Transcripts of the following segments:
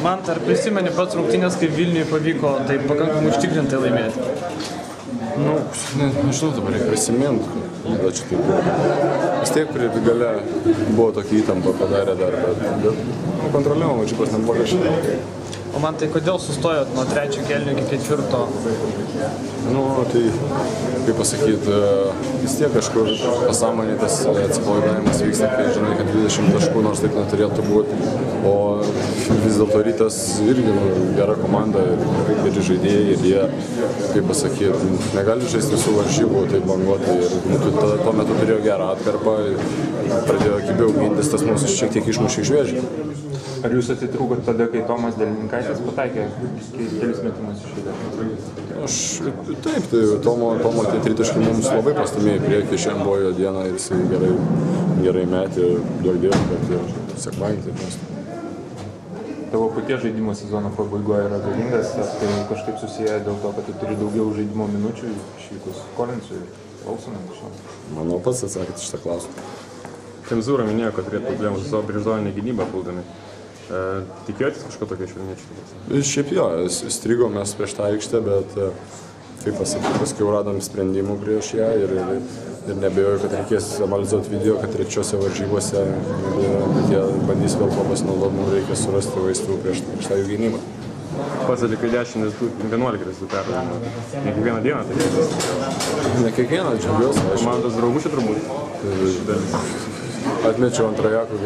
Man ar prisimeni pats rungtynės, kai Vilniui pavyko tai pakankamai užtikrintai laimėti? Nu, nežinau, dabar reikia prisiminti, kada čia taip buvo. Vis tiek prie gale buvo tokia įtampa padarė dar, bet kontroliavom varžybas neblogai šitą. O man tai kodėl sustojot nuo 3 kėlinio iki 4? Nu, tai, kaip pasakyti, vis tiek kažkur pasąmonėje tas atsipalaidavimas vyksta, kai žinai, kad 20 taškų, nors taip neturėtų būti. O vis dėlto Rytas irgi gera komanda, geri žaidėjai ir jie, kaip pasakyti, negali žaisti visų varžybų, taip banguoti. Ir tuo metu turėjo gerą atkarpą, pradėjo kibiau gintis, tas mūsų šiek tiek išmušė iš vėžių. Ar jūs atitrūkot tada, kai Tomas Delininkaitis pataikė kelis metimus iš eilės? Taip, tai Tomo tie tritaškai mums labai pastumėjo į priekį, šiandien buvo jo diena ir jisai gerai metė, daug dėjo, bet sekmadienį taip mes. Tavo paties žaidimo sezono pabaigoje yra galingas, tai kažkaip susiję dėl to, kad tu turi daugiau žaidimo minučių išvykus Kolinsui, Lausonui. Manau, pats atsakėt šitą klausimą. Temzūra minėjo, kad turėtų problemų su savo priešzoninę gynybą puldami. Tikėjotės kažko tokio iš vilniečių? Šiaip jo, strigom mes prieš tą aikštę, bet kaip pasakyti, paskui radom sprendimų prieš ją ir nebejoju, kad reikės analizuoti video, kad trečiose varžybose jie bandys vėl to pasinaudoti, mums reikia surasti vaistų prieš tą jų gynybą. Pats atlikai 11 rezultatų. Ne kiekvieną dieną tai džiaugiuosi. Ne kiekvieną džiaugiuosi. Komandos draugučių turbūt. Atmečiau ant Rajakų,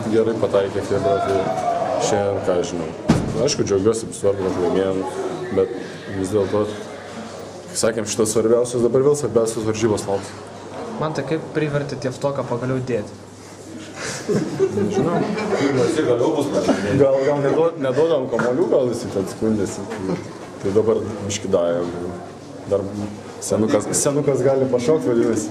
gerai pataikė Kėlė, tai šiandien ką žinau. Aišku, džiaugiuosi svarbu, kad laimėjom, bet vis dėlto, kai sakėm, šitas svarbiausias, dabar vėl svarbiausias varžybos lauks. Man tai kaip privertė Tieftoką pagaliau dėti? Nežinau. Gal neduodam kamuolių, gal jis ten skundėsi. Tai dabar biškį davėm. Dar senukas gali pašaukti, vadinasi.